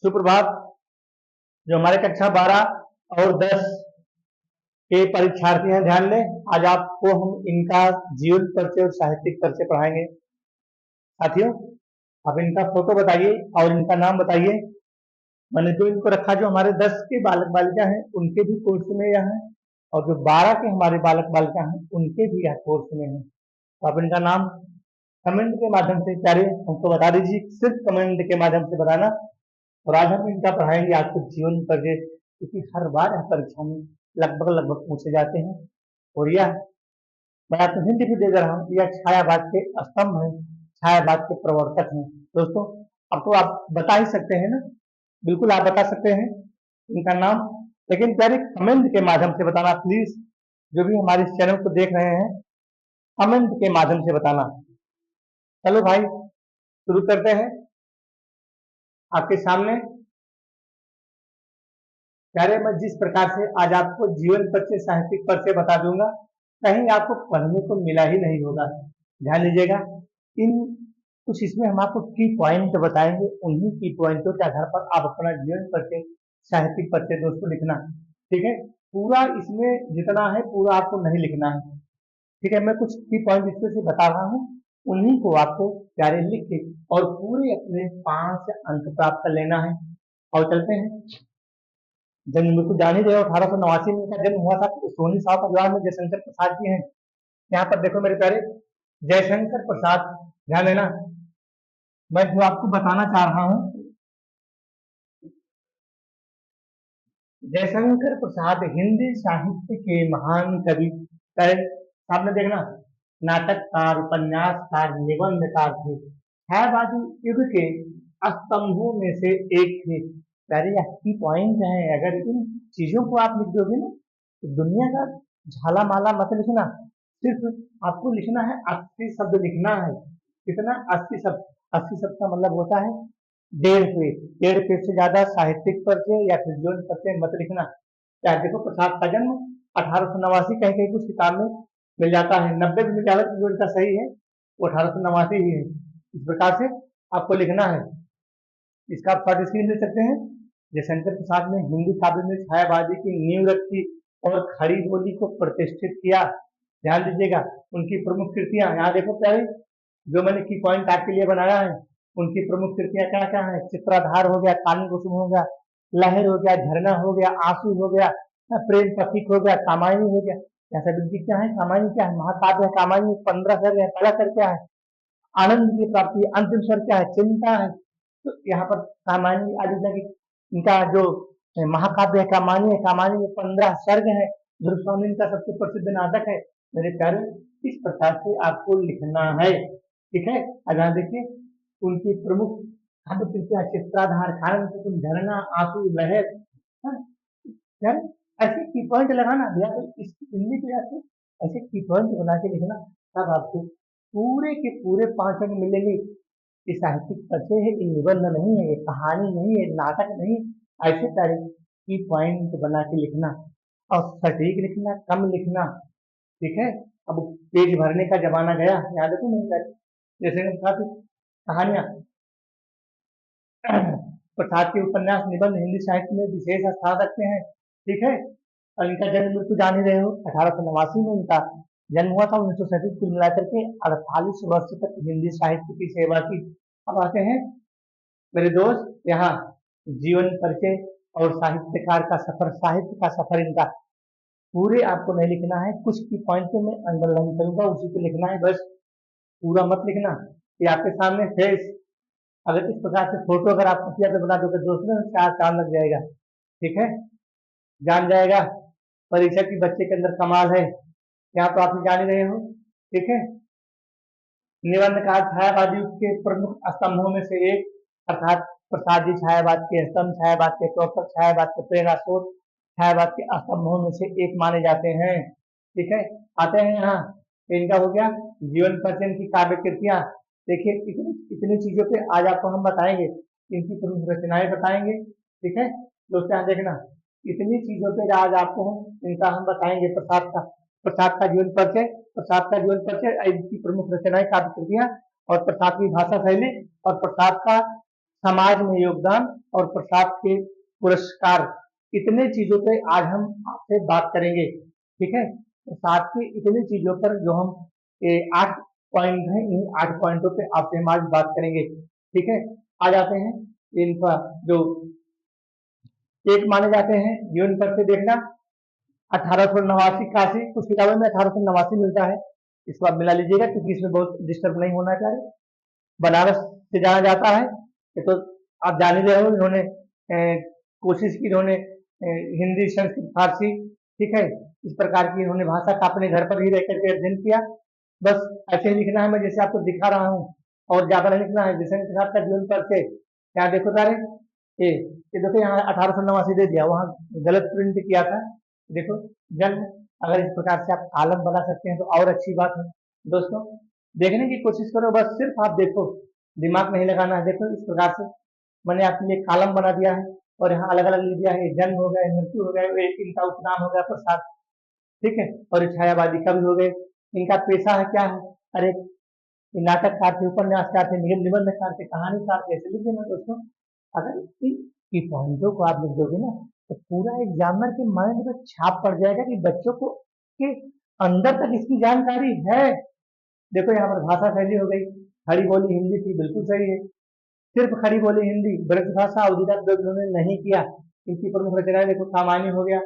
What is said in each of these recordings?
सुप्रभात। जो हमारे कक्षा 12 और 10 के परीक्षार्थी हैं, ध्यान दें। आज आपको हम इनका जीवन परिचय और साहित्यिक परिचय पढ़ाएंगे। साथियों, आप इनका फोटो बताइए और इनका नाम बताइए। मैंने जो इनको रखा, जो हमारे 10 के बालक बालिका हैं उनके भी कोर्स में यह है, और जो 12 के हमारे बालक बालिका हैं उनके भी यह कोर्स में है। तो आप इनका नाम कमेंट के माध्यम से प्यारे हमको बता दीजिए, सिर्फ कमेंट के माध्यम से बताना। और आज हम इनका पढ़ाएंगे आपको जीवन परिचय, क्योंकि हर बार यह परीक्षा में लगभग पूछे जाते हैं। और यह मैं आपको हिंट भी दे रहा हूँ, यह छायावाद के स्तंभ है, छायावाद के प्रवर्तक हैं। दोस्तों, अब तो आप बता ही सकते हैं ना, बिल्कुल आप बता सकते हैं इनका नाम, लेकिन प्यारे कमेंट के माध्यम से बताना प्लीज। जो भी हमारे इस चैनल को देख रहे हैं, कमेंट के माध्यम से बताना। चलो भाई, शुरू करते हैं। आपके सामने प्यारे, मैं जिस प्रकार से आज आपको जीवन परिचय, साहित्यिक परिचय बता दूंगा, कहीं आपको पढ़ने को मिला ही नहीं होगा। ध्यान दीजिएगा, इन कुछ इसमें हम आपको की पॉइंट बताएंगे, उन्हीं की पॉइंटों के आधार पर आप अपना जीवन परिचय, साहित्यिक परिचय दोस्तों लिखना। ठीक है, पूरा इसमें जितना है पूरा आपको नहीं लिखना है। ठीक है, मैं कुछ की पॉइंट इसमें से बता रहा हूँ, उन्हीं को आपको प्यारे लिख के और पूरे अपने 5 अंक प्राप्त कर लेना है। और चलते हैं। जन्म मृत्यु जान ही रहे हो, 1889 में इनका जन्म हुआ था सोनी साहब का परिवार में। जयशंकर प्रसाद जी हैं, यहाँ पर देखो मेरे प्यारे, जयशंकर प्रसाद। ध्यान देना, मैं जो आपको बताना चाह रहा हूँ, जयशंकर प्रसाद हिंदी साहित्य के महान कवि, सामने देखना, नाटककार, उपन्यासकार, निबंधकार थे। छायावादी युग के स्तंभों में से एक थे। प्यारे, की पॉइंट है, अगर इन चीजों को आप लिख दोगे ना, तो दुनिया का झाला माला मत लिखना, सिर्फ आपको लिखना है 80 शब्द लिखना है। कितना? 80 शब्द। 80 शब्द का मतलब होता है 1.5 पेज। 1.5 पेज से ज्यादा साहित्यिक परिचय या फिर जीवन परिचय मत लिखना। क्या देखो, प्रसाद का जन्म 1889 कहीं कहीं कुछ किताब में मिल जाता है, 90 भी मिल जाता है, जो इनका सही है वो 1889 ही है। इस प्रकार से आपको लिखना है। इसका आप शॉर्ट स्क्रीन दे सकते हैं। जयशंकर प्रसाद ने हिंदी काव्य में छायावादी की नींव रखी और खड़ी बोली को प्रतिष्ठित किया। ध्यान दीजिएगा, उनकी प्रमुख कृतियां यहाँ देखो प्यारे, जो मैंने की पॉइंट आपके लिए बनाया है, उनकी प्रमुख कृतियां क्या क्या है? चित्राधार हो गया, कालीन कुसुम हो गया, लहर हो गया, झरना हो गया, आंसू हो गया, प्रेम पथिक हो गया, कामायनी हो गया। ऐसा बिल्कुल क्या है? कामायनी क्या है? महाकाव्य है कामायनी। 15 सर्ग है। पहला सर्ग क्या है? आनंद की प्राप्ति। अंतिम सर्ग क्या है? चिंता है। तो यहाँ पर कामायनी आदि की इनका जो महाकाव्य है कामायनी है। कामायनी में 15 सर्ग है। ध्रुव स्वामी का सबसे प्रसिद्ध नाटक है। मेरे प्यारे, इस प्रकार से आपको लिखना है। ठीक है, अब यहाँ देखिए, उनकी प्रमुख काव्य कृतियां चित्राधार, कालीन कुसुम, झरना, आंसू, लहर। हाँ, यार ऐसे की पॉइंट लगाना, या तो इस हिंदी को ऐसे ऐसे की पॉइंट बना के लिखना, तब आपको पूरे के पूरे 5 अंक मिलेंगे। ये साहित्यिक परिचय है, ये निबंध नहीं है, ये कहानी नहीं है, नाटक नहीं। ऐसे सारे की पॉइंट बना के लिखना, और सटीक लिखना, कम लिखना। ठीक है, अब पेज भरने का जमाना गया, याद है तो नहीं कर, जैसे कहानियां प्रसाद के उपन्यास, निबंध हिंदी साहित्य में विशेष स्थान रखते हैं। ठीक है, और इनका जन्म मृत्यु जान ही रहे हो, 1889 में इनका जन्म हुआ था। 1937 कुल मिलाकर के 48 वर्ष तक हिंदी साहित्य की सेवा की। अब आते हैं मेरे दोस्त, यहाँ जीवन परिचय और साहित्यकार का सफर, साहित्य का सफर इनका पूरे आपको नहीं लिखना है, कुछ की पॉइंट में मैं अंडरलाइन करूंगा, उसी को लिखना है बस, पूरा मत लिखना। ये आपके सामने फेस, अगर इस प्रकार से फोटो अगर आप किया पे बना दोगे दोस्तों, 4 साल लग जाएगा। ठीक है, जान जाएगा परीक्षा की बच्चे के अंदर कमाल है, यहाँ तो आप जान ही रहे हो। ठीक है, निबंधकार छायावादी के प्रमुख स्तंभों में से एक, अर्थात प्रसाद जी छायावाद के स्तंभ, छायावाद के प्रवर्तक, छायावाद के प्रेरणा स्रोत, छायावाद के स्तंभों में से एक माने जाते हैं। ठीक है, आते हैं यहाँ, इनका हो गया जीवन परिचय की काव्य कृतियां। देखिए, इतनी चीजों पे आज आपको हम बताएंगे, इनकी प्रमुख रचनाएं बताएंगे। ठीक है दोस्तों, यहाँ देखना, इतनी चीजों पे आज आपको इनका हम बताएंगे। प्रसाद का जीवन परिचय, प्रसाद का जीवन परिचय, इनकी प्रमुख रचनाएं, काव्य कृतियां, और प्रसाद की भाषा शैली, और प्रसाद का समाज में योगदान और प्रसाद के पुरस्कार, इतने चीजों पे आज हम आपसे बात करेंगे। ठीक है, प्रसाद की इतनी चीजों पर जो हम 8 पॉइंट हैं, इन 8 पॉइंटों पे आपसे हम आज बात करेंगे। ठीक है, आ जाते हैं इनका जो एक माने जाते हैं जीवन पर से देखना 1889 काशी, कुछ किताबों में 1889 मिलता है, इसको आप मिला लीजिएगा क्योंकि इसमें बहुत डिस्टर्ब नहीं होना चाहिए। बनारस से जाना जाता है, ये तो आप जान ही रहे हो। इन्होंने कोशिश की, इन्होंने हिंदी संस्कृत फारसी, ठीक है, इस प्रकार की इन्होंने भाषा का अपने घर पर ही रह करके अध्ययन किया। बस ऐसे ही लिखना है, मैं जैसे आपको दिखा रहा हूँ, और ज्यादा नहीं लिखना है। जैसे प्रसाद का जीवन पर से क्या देखो तारे, ये देखो यहाँ 1889 दे दिया, वहाँ गलत प्रिंट किया था। देखो जन्म, अगर इस प्रकार से आप कॉलम बना सकते हैं तो और अच्छी बात है। दोस्तों देखने की कोशिश करो, बस सिर्फ आप देखो, दिमाग नहीं लगाना है। देखो इस प्रकार से मैंने आपके लिए कॉलम बना दिया है, और यहाँ अलग अलग लिख दिया है, जन्म हो गया, मृत्यु हो गया, इनका उपनाम हो गया प्रसाद, ठीक है, और ये छायावादी कवि हो गए। इनका पेशा है क्या है, अरे ये नाटककार थे, उपन्यासकार थे, निबंधकार थे, कहानीकार थे, ऐसे लिख देना दोस्तों। अगर इन पॉइंटों को आप लिख दोगे ना, तो पूरा एग्जामिनर के माइंड में छाप पड़ जाएगा कि बच्चों को के अंदर तक इसकी जानकारी है। देखो यहाँ पर भाषा शैली हो गई, खड़ी बोली हिंदी थी, बिल्कुल सही है। सिर्फ खड़ी बोली हिंदी, ब्रज भाषा अवधिगत प्रयोग इन्होंने नहीं किया। इनकी प्रमुख रचनाएं देखो, सामान्य हो गया,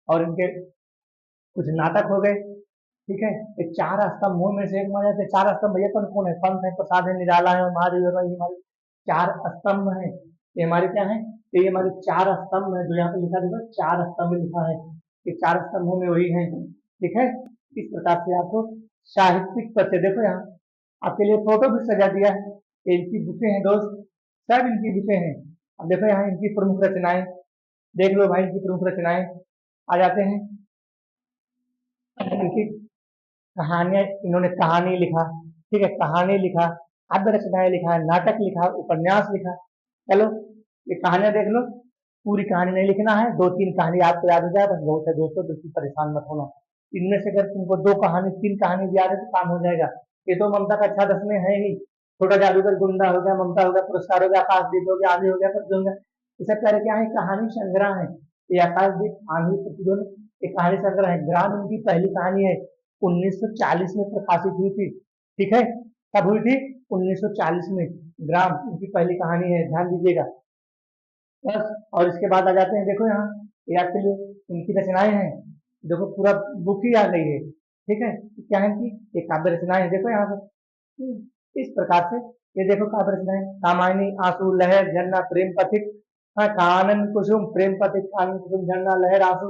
और इनके कुछ नाटक हो गए। ठीक है, ये चार स्तंभों में से एक माना जाता है। चार स्तंभ भैया कौन कौन है, पंथ है, प्रसाद है, निराला है, महादेव है, ये हमारे चार स्तंभ है। ये हमारे क्या है, ये हमारे चार स्तंभ है, जो यहाँ पे लिखा देखो, चार स्तंभ लिखा है, ये चार स्तंभों में वही है। ठीक है, इस प्रकार से आपको साहित्यिक तथ्य देखो, यहाँ आपके लिए फोटो भी सजा दिया है, ये इनकी बुकें हैं दोस्त, सब इनकी बुकें हैं। अब देखो यहाँ इनकी प्रमुख रचनाएं देख लो भाई, इनकी प्रमुख रचनाएं आ जाते हैं। इनकी कहानियां, इन्होंने कहानी लिखा, ठीक है, कहानी लिखा, काव्य रचनाएं लिखा, नाटक लिखा, उपन्यास लिखा। चलो ये कहानियां देख लो, पूरी कहानी नहीं लिखना है, 2-3 कहानी आपको याद हो जाए बस बहुत है दोस्तों, बिल्कुल परेशान मत होना। इनमें से अगर तुमको 2 कहानी 3 कहानी भी याद है तो काम हो जाएगा। ये तो ममता का अच्छा 10 में है ही, छोटा जादूगर, गुंडा हो गया, ममता हो गया, पुरस्कार हो गया, आकाशदीप हो गया, आंधी हो गया, प्रतिद्वंद हो गया। ये सब प्यारे क्या है, कहानी संग्रह है। ये आकाशदीप, आंधी, प्रतिद्वंद, ये कहानी संग्रह है। ग्राम इनकी पहली कहानी है, 1940 में प्रकाशित हुई थी। ठीक है, कब हुई थी, 1940 में। ग्राम इनकी पहली कहानी है, ध्यान दीजिएगा बस। और इसके बाद आ जाते हैं, देखो यहाँ ये आपके लिए इनकी रचनाएं हैं, देखो पूरा बुक ही आ गई है। ठीक है, क्या है इनकी, ये काव्य रचनाएं हैं, देखो यहाँ पर। इस प्रकार से ये देखो काव्य रचनाएं, कामायनी, आंसू, लहर, झरना, प्रेम पथिक, हाँ, कानन कुसुम, प्रेम पथिक, कानन कुसुम, झरना, लहर, आंसू।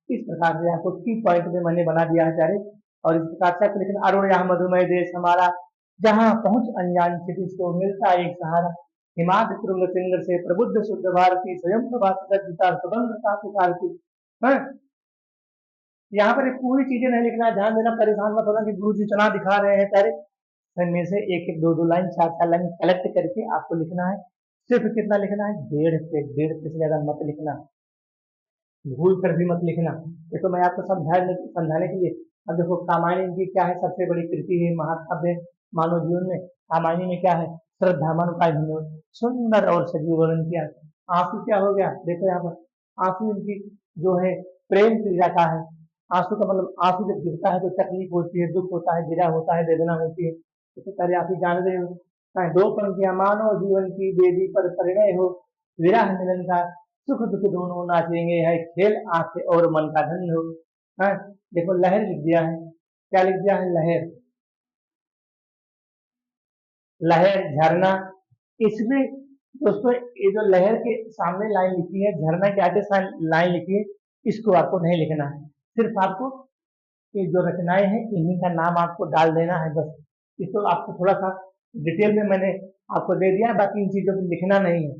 इस प्रकार से आपको की पॉइंट में मैंने बना दिया है प्यारे। और इस प्रकार से आपको लिखना, अरुण यहाँ मधुमय देश हमारा, जहाँ पहुंच अनजान क्षितिज को मिलता एक सहारा, हिमाद्रि तुंग सिंगर से प्रबुद्ध शुद्ध भारती, स्वयं प्रभा सदगीता स्वतंत्रता पुकारती। हाँ, यहाँ पर ये पूरी चीजें नहीं लिखना है, ध्यान देना, परेशान मत होना कि गुरु जी इतना दिखा रहे हैं प्यारे। में से एक एक 2-2 लाइन 4-4 लाइन कलेक्ट करके आपको लिखना है। सिर्फ कितना लिखना है, 1.5 पेज से ज्यादा मत लिखना, भूल कर भी मत लिखना। ये तो मैं आपको समझाने के लिए। अब देखो कामायनी की क्या है, सबसे बड़ी कृति है, महाकाव्य मानव जीवन में। कामायनी में क्या है, श्रद्धा मन का सुंदर और सजीव वर्णन किया। आंसू क्या हो गया, देखो यहाँ पर, आंसू इनकी जो है प्रेम क्रिया का है। आंसू का मतलब, आंसू जब गिरता है तो तकलीफ होती है, दुख होता है, गिरा होता है, वेदना होती है। तो पहले आप ही जान रहे हो, चाहे 2 पंक्तियां, मानव जीवन की वेदी पर परिणय हो, विरह मिलन का सुख दुख दोनों नाचेंगे, है खेल आंखें और मन का धन हो। हाँ, देखो लहर लिख दिया है, क्या लिख दिया है, लहर, लहर, झरना। इसमें दोस्तों ये जो लहर के सामने लाइन लिखी है, झरना के आगे लाइन लिखी है, इसको आपको नहीं लिखना है। सिर्फ आपको ये जो रचनाएं हैं इन्हीं का नाम आपको डाल देना है बस। इसको आपको थोड़ा सा डिटेल में मैंने आपको दे दिया है, बाकी इन चीजों को लिखना नहीं है।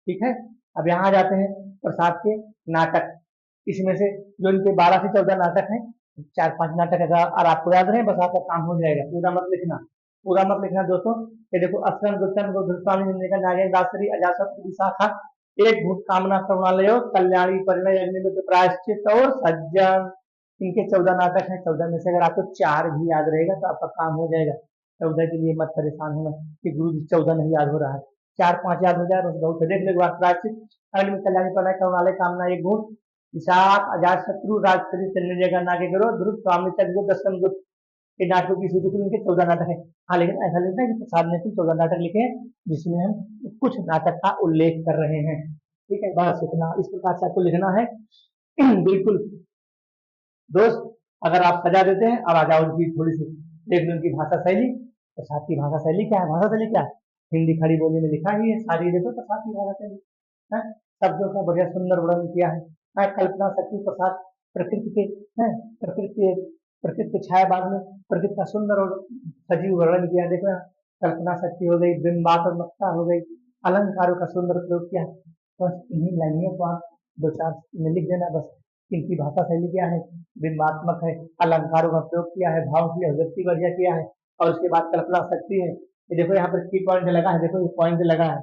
ठीक है, अब यहाँ आ जाते हैं प्रसाद के नाटक। इसमें से जो इनके 12 से 14 नाटक हैं, 4-5 नाटक अगर और आपको याद रहे बस आपका काम हो जाएगा, पूरा मत लिखना, पूरा मत लिखना दोस्तों। ये देखो, अस्कन गुप्तन को गुरुस्वामी निंदे का नागेंद्र दासरी, अजासत विशाखा, एक भूत कामना करुणालय, कल्याणी, परिणय, अग्निमित्र, प्रायश्चित और सज्जन। इनके 14 नाटक हैं। 14 में से अगर आपको 4 भी याद रहेगा तो आपका काम हो जाएगा। 14 के लिए मत परेशान होना कि गुरु जी 14 नहीं याद हो रहा है। 4-5 याद हो जाए बस बहुत है। देख लो एक बार प्रायश्चित अग्नि में कल्याणी पड़े करवाले कामना एक गुण विशाख अजात शत्रु राजश्री चंद्र जगह नागे करो ध्रुव स्वामी चंद्र दशम गुप्त के नाटकों की सूची में इनके 14 नाटक है। हाँ लेकिन ऐसा लगता है कि प्रसाद ने भी 14 नाटक लिखे हैं जिसमें हम कुछ नाटक का उल्लेख कर रहे हैं। ठीक है बस इतना इस प्रकार से आपको लिखना है। बिल्कुल दोस्त अगर आप सजा देते हैं अब आ जाओ उनकी थोड़ी सी देख लो उनकी भाषा शैली। प्रसाद की भाषा शैली क्या है? भाषा शैली क्या है? हिंदी खड़ी बोली में लिखा ही है सारी देखो प्रसाद की भाषा शैली है। शब्दों का बढ़िया सुंदर वर्णन किया है। कल्पना शक्ति प्रसाद प्रकृति के है प्रकृति के छायावाद में प्रकृति का सुंदर और सजीव वर्णन किया। देखो यहाँ कल्पना शक्ति हो गई बिंबात्मकता हो गई अलंकारों का सुंदर प्रयोग किया। बस इन्हीं लाइनों को आप 2-4 में लिख देना बस। इनकी भाषा शैली क्या है? बिंबात्मक है अलंकारों का प्रयोग किया है भाव की अभिव्यक्ति बढ़िया किया है और उसके बाद कल्पना शक्ति है। ये देखो यहाँ पर की पॉइंट लगा है देखो ये पॉइंट लगा है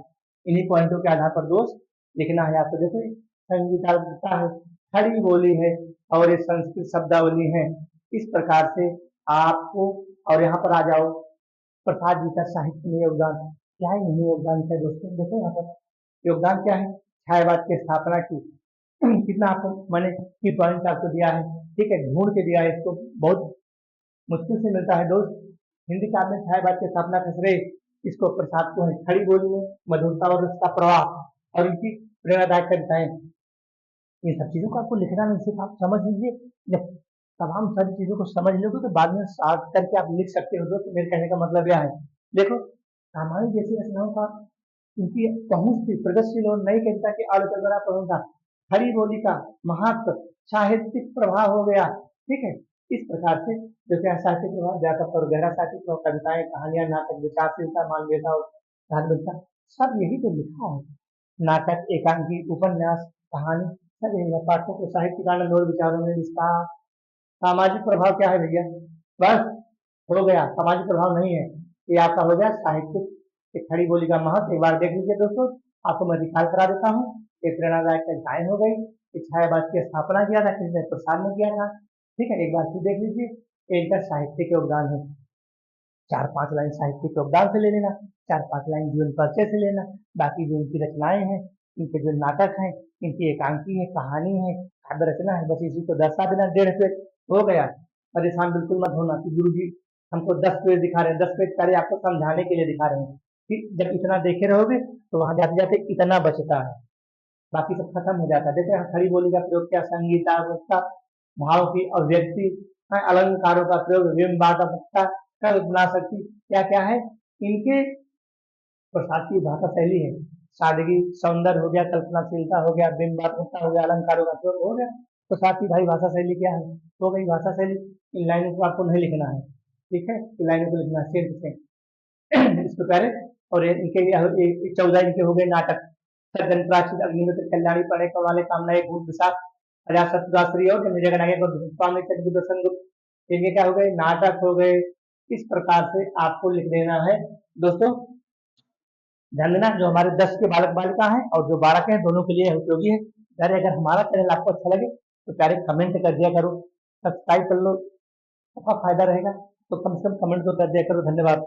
इन्हीं पॉइंटों के आधार पर दोस्त लिखना है आपको। देखो संगीतात्मकता है खड़ी बोली है और ये संस्कृत शब्दावली है। इस प्रकार से आपको और यहाँ पर आ जाओ प्रसाद जी का साहित्य में योगदान क्या है? नहीं योगदान क्या दोस्तों देखो यहाँ पर योगदान क्या है? छायावाद की स्थापना की। कितना आपको मैंने की पॉइंट आपको दिया है। ठीक है ढूंढ के दिया है इसको बहुत मुश्किल से मिलता है दोस्त। हिंदी काव्य में छायावाद की स्थापना का श्रेय इसको प्रसाद को है। खड़ी बोली में मधुरता और उसका प्रवाह और इनकी प्रेरणादायक कविताएं ये सब चीजों को आपको लिखना नहीं सिर्फ आप समझ लीजिए। जब तमाम सारी चीजों को समझ लोगे तो बाद में साथ करके आप लिख सकते हो। तो मेरे कहने का मतलब यह है देखो रामायण जैसी रचनाओं का उनकी पहुंच थी प्रगतिशील और नई कविता की आलोचना पहुंचा खड़ी बोली का महत्व साहित्यिक प्रभाव हो गया। ठीक है इस प्रकार से जो क्या साहित्यिक प्रभाव व्यापक और गहरा साहित्यिक प्रभाव कविताएं कहानियां नाटक विचारशीलता मानवीयता और धार्मिकता सब यही तो लिखा है। नाटक एकांकी उपन्यास कहानी सब यही है। पाठकों को साहित्य का आनंद और विचारों में विस्तार। सामाजिक प्रभाव क्या है भैया? बस हो गया सामाजिक प्रभाव नहीं है ये आपका हो गया साहित्यिक खड़ी बोली का महत्व। एक बार देख लीजिए दोस्तों आपको मैं रिकॉल करा देता हूँ। एक प्रेरणादायक कविताएं हो गई एक छायावाद की स्थापना किया था किसने? प्रसाद ने किया था। ठीक है एक बार फिर देख लीजिए इनका साहित्यिक योगदान है 4-5 लाइन साहित्यिक योगदान से ले लेना 4-5 लाइन जीवन परिचय से लेना। बाकी जो इनकी रचनाएं हैं इनके जो नाटक हैं इनकी एकांकी है कहानी है काव्य रचना है बस इसी को दर्शा देना 1.5 पेज हो गया। परेशान बिल्कुल मत होना कि गुरु जी हमको 10 पेज दिखा रहे हैं 10 पेज कार्य आपको समझाने के लिए दिखा रहे हैं कि जब इतना देखे रहोगे तो वहां जाते जाते इतना बचता है बाकी सब खत्म हो जाता है। देखो यहाँ खड़ी बोली का प्रयोग किया संगीतात्मकता भाव की अभिव्यक्ति अलंकारों का प्रयोग बिंबात्मकता कल्पना शक्ति क्या क्या है इनके प्रसाद की भाषा शैली है। सादगी सौंदर्य हो गया कल्पनाशीलता हो गया बिंबात्मकता हो गया अलंकारों का प्रयोग हो गया। तो साथ ही भाई भाषा शैली क्या है? तो गई भाषा शैली। इन लाइनों को आपको नहीं लिखना है। ठीक है इन लाइनों को लिखना है सिर्फ से इस प्रकार और इनके 14 इनके हो गए नाटक सज्जन प्राचीन अग्निमित्र कल्याणी पड़े कवाले कामना एक भूत विशाख अजात शत्रुदाश्री और स्वामी चंद्रगुप्त गुप्त इनके क्या हो गए? नाटक हो गए। इस प्रकार से आपको लिख देना है दोस्तों। ध्यान देना जो हमारे 10 के बालक बालिका हैं और जो 12 के हैं दोनों के लिए उपयोगी है। प्यारे अगर हमारा चैनल आपको अच्छा लगे तो प्यारे कमेंट कर दिया करो सब्सक्राइब कर लो सबका फायदा रहेगा तो कम से कम कमेंट तो कर दिया करो। धन्यवाद।